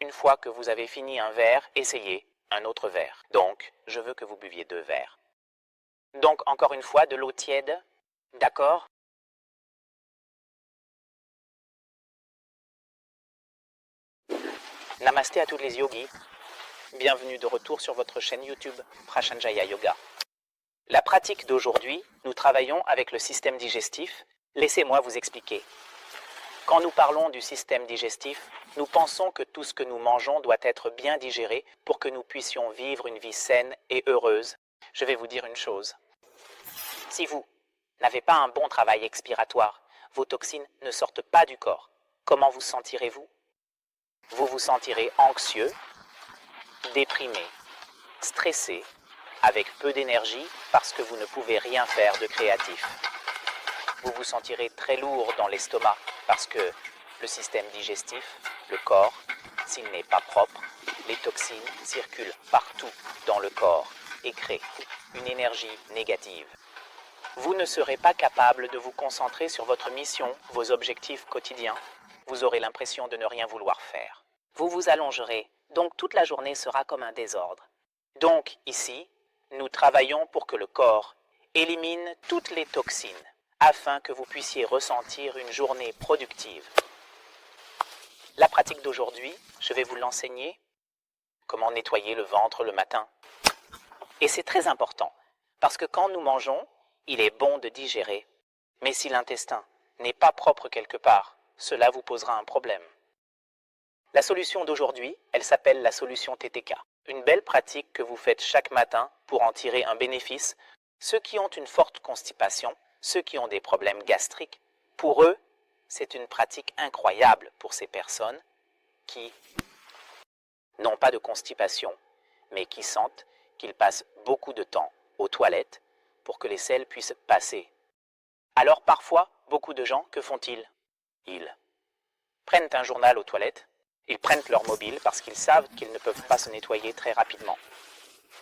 Une fois que vous avez fini un verre, essayez un autre verre. Donc, je veux que vous buviez 2 verres. Donc, encore une fois, de l'eau tiède. D'accord? Namasté à tous les yogis. Bienvenue de retour sur votre chaîne YouTube Prashanjaya Yoga. La pratique d'aujourd'hui, nous travaillons avec le système digestif. Laissez-moi vous expliquer. Quand nous parlons du système digestif, nous pensons que tout ce que nous mangeons doit être bien digéré pour que nous puissions vivre une vie saine et heureuse. Je vais vous dire une chose. Si vous n'avez pas un bon travail expiratoire, vos toxines ne sortent pas du corps. Comment vous sentirez-vous? Vous vous sentirez anxieux, déprimé, stressé, avec peu d'énergie parce que vous ne pouvez rien faire de créatif. Vous vous sentirez très lourd dans l'estomac parce que le système digestif, le corps, s'il n'est pas propre, les toxines circulent partout dans le corps et créent une énergie négative. Vous ne serez pas capable de vous concentrer sur votre mission, vos objectifs quotidiens. Vous aurez l'impression de ne rien vouloir faire. Vous vous allongerez, donc toute la journée sera comme un désordre. Donc ici, nous travaillons pour que le corps élimine toutes les toxines afin que vous puissiez ressentir une journée productive. La pratique d'aujourd'hui, je vais vous l'enseigner. Comment nettoyer le ventre le matin. Et c'est très important, parce que quand nous mangeons, il est bon de digérer. Mais si l'intestin n'est pas propre quelque part, cela vous posera un problème. La solution d'aujourd'hui, elle s'appelle la solution TTK. Une belle pratique que vous faites chaque matin pour en tirer un bénéfice. Ceux qui ont une forte constipation, ceux qui ont des problèmes gastriques, pour eux, c'est une pratique incroyable pour ces personnes qui n'ont pas de constipation, mais qui sentent qu'ils passent beaucoup de temps aux toilettes pour que les selles puissent passer. Alors parfois, beaucoup de gens, que font-ils? Ils prennent un journal aux toilettes, ils prennent leur mobile parce qu'ils savent qu'ils ne peuvent pas se nettoyer très rapidement.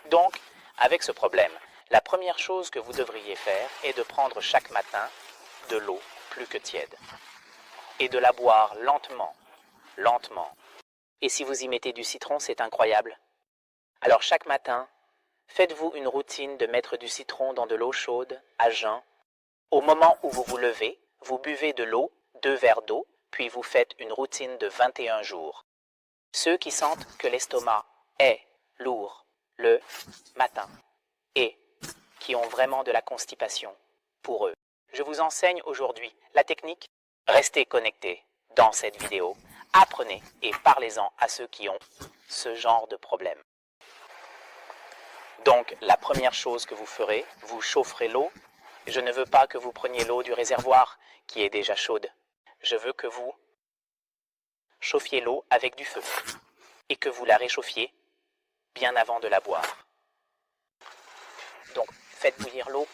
Donc, avec ce problème, la première chose que vous devriez faire est de prendre chaque matin de l'eau plus que tiède et de la boire lentement, lentement. Et si vous y mettez du citron, c'est incroyable. Alors chaque matin, faites-vous une routine de mettre du citron dans de l'eau chaude, à jeun. Au moment où vous vous levez, vous buvez de l'eau, 2 verres d'eau, puis vous faites une routine de 21 jours. Ceux qui sentent que l'estomac est lourd le matin et qui ont vraiment de la constipation, pour eux, je vous enseigne aujourd'hui la technique. Restez connectés dans cette vidéo, apprenez et parlez-en à ceux qui ont ce genre de problème. Donc, la première chose que vous ferez, vous chaufferez l'eau. Je ne veux pas que vous preniez l'eau du réservoir qui est déjà chaude. Je veux que vous chauffiez l'eau avec du feu et que vous la réchauffiez bien avant de la boire. Donc, faites bouillir l'eau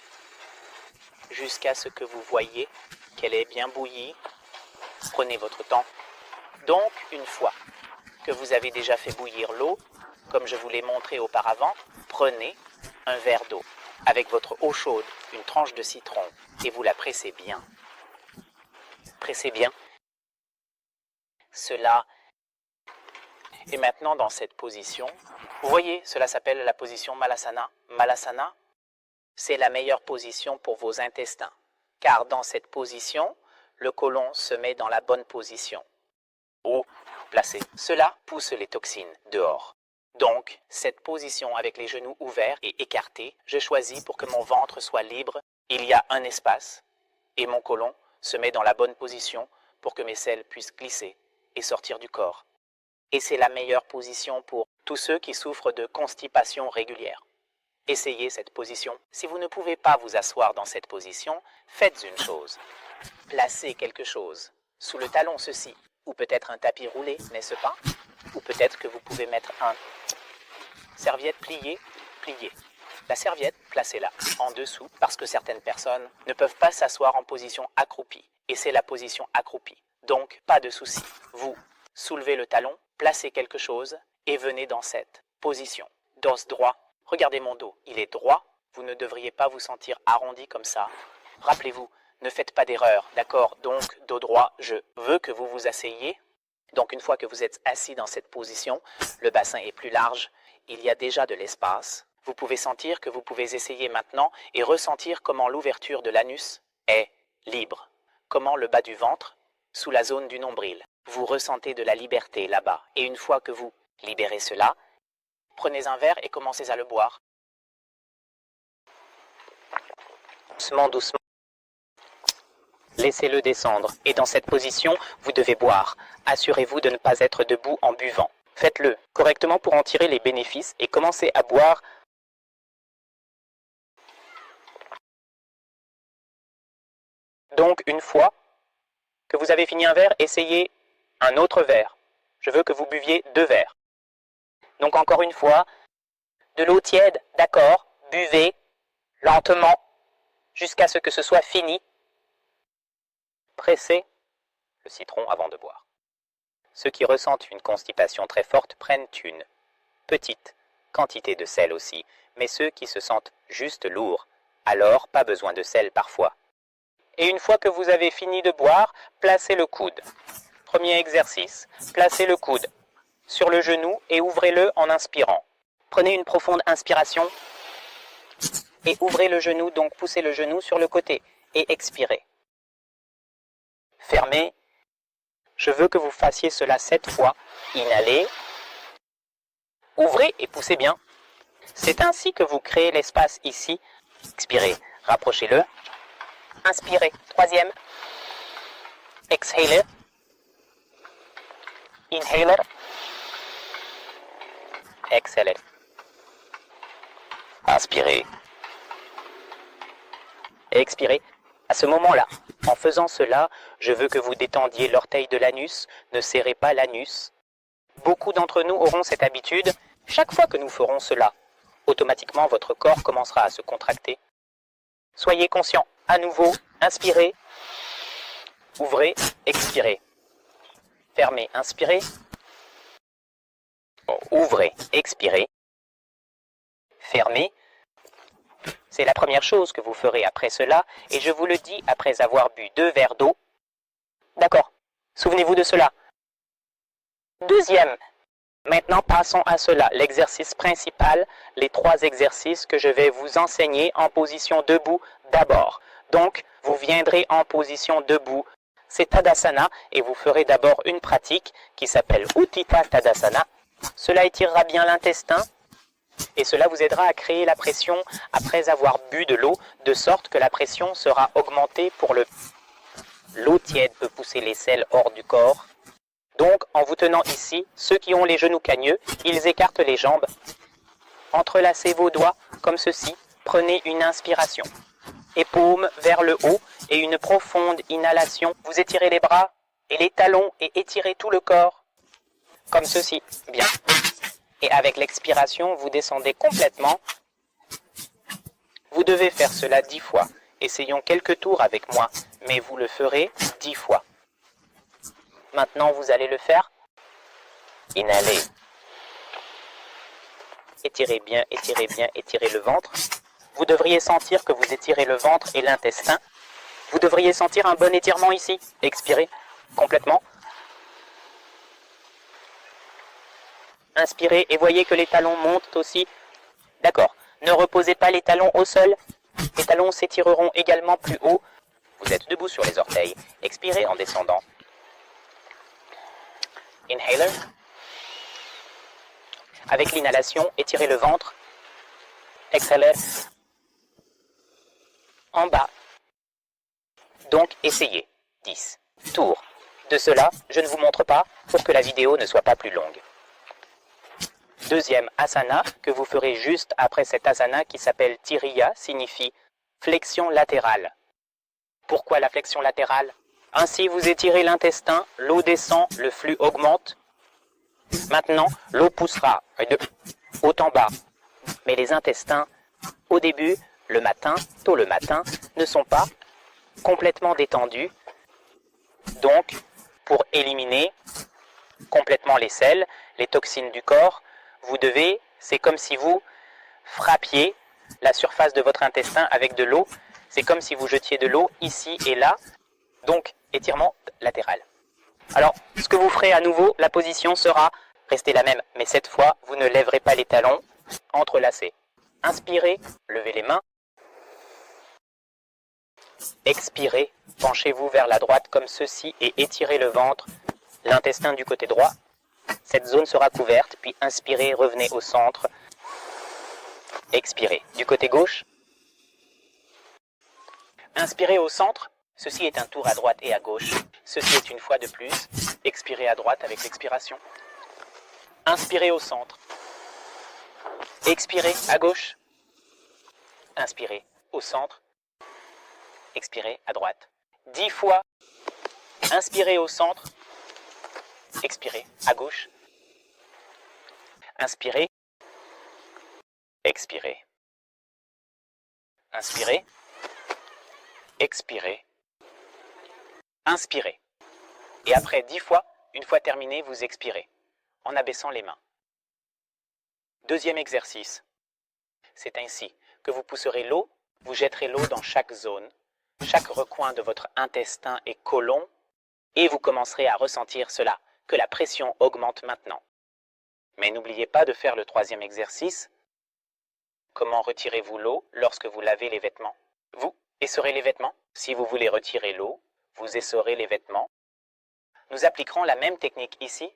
jusqu'à ce que vous voyez qu'elle est bien bouillie. Prenez votre temps. Donc, une fois que vous avez déjà fait bouillir l'eau, comme je vous l'ai montré auparavant, prenez un verre d'eau avec votre eau chaude, une tranche de citron, et vous la pressez bien. Pressez bien. Cela est maintenant dans cette position. Vous voyez, cela s'appelle la position Malasana. Malasana, c'est la meilleure position pour vos intestins, car dans cette position, le côlon se met dans la bonne position. Haut placé. Cela pousse les toxines dehors. Donc, cette position avec les genoux ouverts et écartés, je choisis pour que mon ventre soit libre. Il y a un espace et mon côlon se met dans la bonne position pour que mes selles puissent glisser et sortir du corps. Et c'est la meilleure position pour tous ceux qui souffrent de constipation régulière. Essayez cette position. Si vous ne pouvez pas vous asseoir dans cette position, faites une chose. Placez quelque chose sous le talon, ceci, ou peut-être un tapis roulé, n'est-ce pas? Ou peut-être que vous pouvez mettre un serviette pliée. La serviette, placez-la en dessous parce que certaines personnes ne peuvent pas s'asseoir en position accroupie. Et c'est la position accroupie. Donc, pas de souci. Vous soulevez le talon, placez quelque chose et venez dans cette position. Dos droit. Regardez mon dos, il est droit. Vous ne devriez pas vous sentir arrondi comme ça. Rappelez-vous, ne faites pas d'erreur, d'accord? Donc, dos droit, je veux que vous vous asseyiez Donc une fois que vous êtes assis dans cette position, le bassin est plus large, il y a déjà de l'espace. Vous pouvez sentir que vous pouvez essayer maintenant et ressentir comment l'ouverture de l'anus est libre, comment le bas du ventre, sous la zone du nombril. Vous ressentez de la liberté là-bas. Et une fois que vous libérez cela, prenez un verre et commencez à le boire. Doucement, doucement. Laissez-le descendre. Et dans cette position, vous devez boire. Assurez-vous de ne pas être debout en buvant. Faites-le correctement pour en tirer les bénéfices et commencez à boire. Donc, une fois que vous avez fini un verre, essayez un autre verre. Je veux que vous buviez 2 verres. Donc, encore une fois, de l'eau tiède, d'accord, buvez lentement jusqu'à ce que ce soit fini. Pressez le citron avant de boire. Ceux qui ressentent une constipation très forte prennent une petite quantité de sel aussi, mais ceux qui se sentent juste lourds, alors pas besoin de sel parfois. Et une fois que vous avez fini de boire, placez le coude. Premier exercice, placez le coude sur le genou et ouvrez-le en inspirant. Prenez une profonde inspiration et ouvrez le genou, donc poussez le genou sur le côté et expirez. Fermez. Je veux que vous fassiez cela 7 fois. Inhalez. Ouvrez et poussez bien. C'est ainsi que vous créez l'espace ici. Expirez. Rapprochez-le. Inspirez. Troisième. Exhalez. Inhaler. Exhalez. Inspirez. Expirez. À ce moment-là, en faisant cela, je veux que vous détendiez l'orteil de l'anus, ne serrez pas l'anus. Beaucoup d'entre nous auront cette habitude. Chaque fois que nous ferons cela, automatiquement votre corps commencera à se contracter. Soyez conscient. À nouveau, inspirez, ouvrez, expirez. Fermez, inspirez, ouvrez, expirez. Fermez. C'est la première chose que vous ferez après cela, et je vous le dis après avoir bu 2 verres d'eau. D'accord, souvenez-vous de cela. Deuxième. Maintenant, passons à cela, l'exercice principal, les 3 exercices que je vais vous enseigner en position debout d'abord. Donc, vous viendrez en position debout. C'est Tadasana, et vous ferez d'abord une pratique qui s'appelle Utthita Tadasana. Cela étirera bien l'intestin, et cela vous aidera à créer la pression après avoir bu de l'eau, de sorte que la pression sera augmentée pour l'eau tiède peut pousser les selles hors du corps. Donc, en vous tenant ici, ceux qui ont les genoux cagneux, ils écartent les jambes. Entrelacez vos doigts comme ceci. Prenez une inspiration. Et paume vers le haut et une profonde inhalation. Vous étirez les bras et les talons et étirez tout le corps. Comme ceci. Bien. Et avec l'expiration, vous descendez complètement. Vous devez faire cela 10 fois. Essayons quelques tours avec moi, mais vous le ferez 10 fois. Maintenant, vous allez le faire. Inhalez. Étirez bien, étirez le ventre. Vous devriez sentir que vous étirez le ventre et l'intestin. Vous devriez sentir un bon étirement ici. Expirez complètement. Inspirez et voyez que les talons montent aussi. D'accord. Ne reposez pas les talons au sol. Les talons s'étireront également plus haut. Vous êtes debout sur les orteils. Expirez en descendant. Inhaler. Avec l'inhalation, étirez le ventre. Exhaler. En bas. Donc, essayez. 10 tours. De cela, je ne vous montre pas pour que la vidéo ne soit pas plus longue. Deuxième asana que vous ferez juste après cet asana qui s'appelle Tiriya, signifie flexion latérale. Pourquoi la flexion latérale? Ainsi, vous étirez l'intestin, l'eau descend, le flux augmente. Maintenant, l'eau poussera de haut en bas. Mais les intestins, au début, le matin, tôt le matin, ne sont pas complètement détendus. Donc, pour éliminer complètement les selles, les toxines du corps, vous devez, c'est comme si vous frappiez la surface de votre intestin avec de l'eau. C'est comme si vous jetiez de l'eau ici et là. Donc, étirement latéral. Alors, ce que vous ferez à nouveau, la position sera restée la même, mais cette fois, vous ne lèverez pas les talons, entrelacés. Inspirez, levez les mains. Expirez, penchez-vous vers la droite comme ceci et étirez le ventre, l'intestin du côté droit. Cette zone sera couverte, puis inspirez, revenez au centre. Expirez. Du côté gauche. Inspirez au centre. Ceci est un tour à droite et à gauche. Ceci est une fois de plus. Expirez à droite avec l'expiration. Inspirez au centre. Expirez à gauche. Inspirez au centre. Expirez à droite. 10 fois. Inspirez au centre. Expirez à gauche. Inspirez. Expirez. Inspirez. Expirez. Inspirez. Et après 10 fois, une fois terminé, vous expirez, en abaissant les mains. Deuxième exercice. C'est ainsi que vous pousserez l'eau, vous jetterez l'eau dans chaque zone, chaque recoin de votre intestin et côlon, et vous commencerez à ressentir cela, que la pression augmente maintenant. Mais n'oubliez pas de faire le troisième exercice. Comment retirez-vous l'eau lorsque vous lavez les vêtements? Vous essorez les vêtements. Si vous voulez retirer l'eau, vous essorez les vêtements. Nous appliquerons la même technique ici.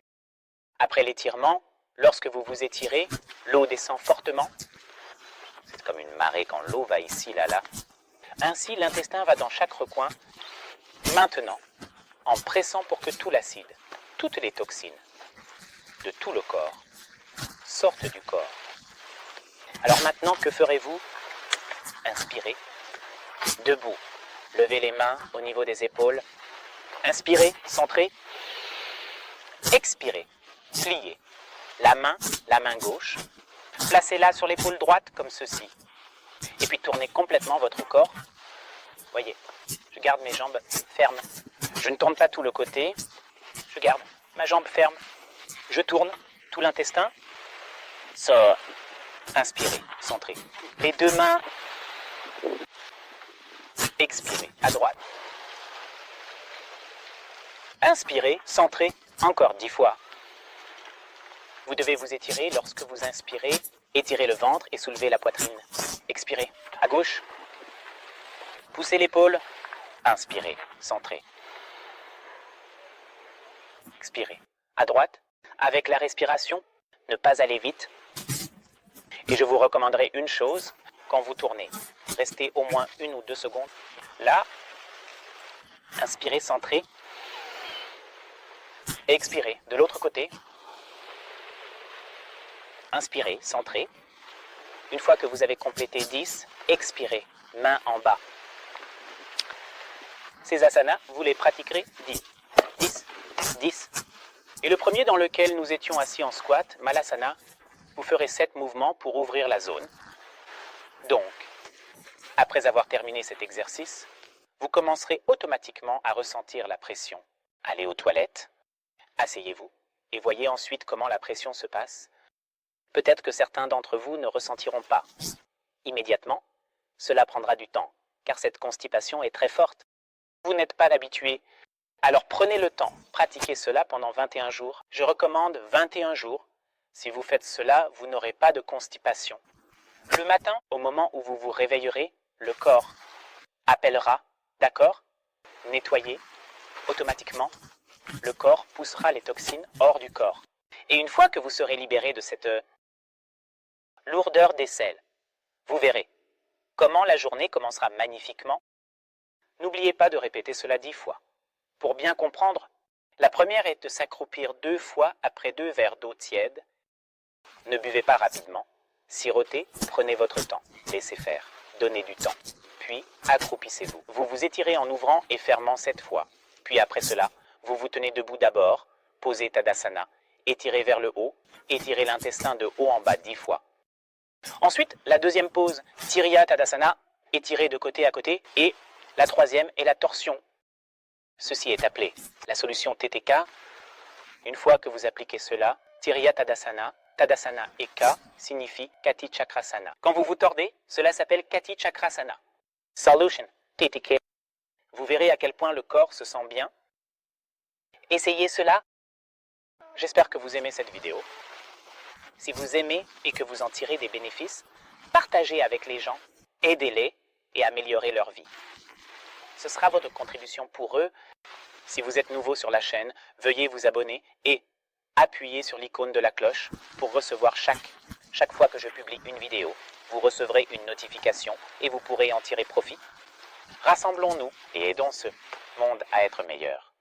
Après l'étirement, lorsque vous vous étirez, l'eau descend fortement. C'est comme une marée quand l'eau va ici, là, là. Ainsi, l'intestin va dans chaque recoin. Maintenant, en pressant pour que tout l'acide, toutes les toxines de tout le corps sortent du corps. Alors maintenant, que ferez-vous? Inspirez. Debout. Levez les mains au niveau des épaules. Inspirez, centrez. Expirez. Pliez. La main gauche. Placez-la sur l'épaule droite comme ceci. Et puis tournez complètement votre corps. Voyez, je garde mes jambes fermes. Je ne tourne pas tout le côté. Je garde ma jambe ferme. Je tourne tout l'intestin. Sort. Inspirez, centrez. Les deux mains. Expirez, à droite. Inspirez, centrez, encore 10 fois. Vous devez vous étirer lorsque vous inspirez. Étirez le ventre et soulevez la poitrine. Expirez, à gauche. Poussez l'épaule. Inspirez, centrez. Expirez, à droite. Avec la respiration, ne pas aller vite. Et je vous recommanderai une chose, quand vous tournez, restez au moins 1 ou 2 secondes. Là, inspirez, centrez. Expirez, de l'autre côté. Inspirez, centrez. Une fois que vous avez complété 10, expirez, main en bas. Ces asanas, vous les pratiquerez 10, 10, 10. Et le premier dans lequel nous étions assis en squat, Malasana, vous ferez 7 mouvements pour ouvrir la zone. Donc, après avoir terminé cet exercice, vous commencerez automatiquement à ressentir la pression. Allez aux toilettes, asseyez-vous et voyez ensuite comment la pression se passe. Peut-être que certains d'entre vous ne ressentiront pas immédiatement. Cela prendra du temps, car cette constipation est très forte. Vous n'êtes pas habitué. Alors prenez le temps, pratiquez cela pendant 21 jours. Je recommande 21 jours. Si vous faites cela, vous n'aurez pas de constipation. Le matin, au moment où vous vous réveillerez, le corps appellera, d'accord? Nettoyez. Automatiquement, le corps poussera les toxines hors du corps. Et une fois que vous serez libéré de cette lourdeur d'aisselle, vous verrez comment la journée commencera magnifiquement. N'oubliez pas de répéter cela 10 fois. Pour bien comprendre, la première est de s'accroupir 2 fois après 2 verres d'eau tiède. Ne buvez pas rapidement. Sirotez, prenez votre temps. Laissez faire. Donnez du temps. Puis, accroupissez-vous. Vous vous étirez en ouvrant et fermant 7 fois. Puis après cela, vous vous tenez debout d'abord. Posez Tadasana. Étirez vers le haut. Étirez l'intestin de haut en bas 10 fois. Ensuite, la deuxième pose, Tiriya Tadasana. Étirez de côté à côté. Et la troisième est la torsion. Ceci est appelé la solution TTK. Une fois que vous appliquez cela, Tiriya Tadasana, Tadasana et K signifie Kati Chakrasana. Quand vous vous tordez, cela s'appelle Kati Chakrasana. Solution TTK. Vous verrez à quel point le corps se sent bien. Essayez cela. J'espère que vous aimez cette vidéo. Si vous aimez et que vous en tirez des bénéfices, partagez avec les gens, aidez-les et améliorez leur vie. Ce sera votre contribution pour eux. Si vous êtes nouveau sur la chaîne, veuillez vous abonner et appuyez sur l'icône de la cloche pour recevoir chaque fois que je publie une vidéo. Vous recevrez une notification et vous pourrez en tirer profit. Rassemblons-nous et aidons ce monde à être meilleur.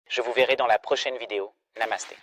Je vous verrai dans la prochaine vidéo. Namasté.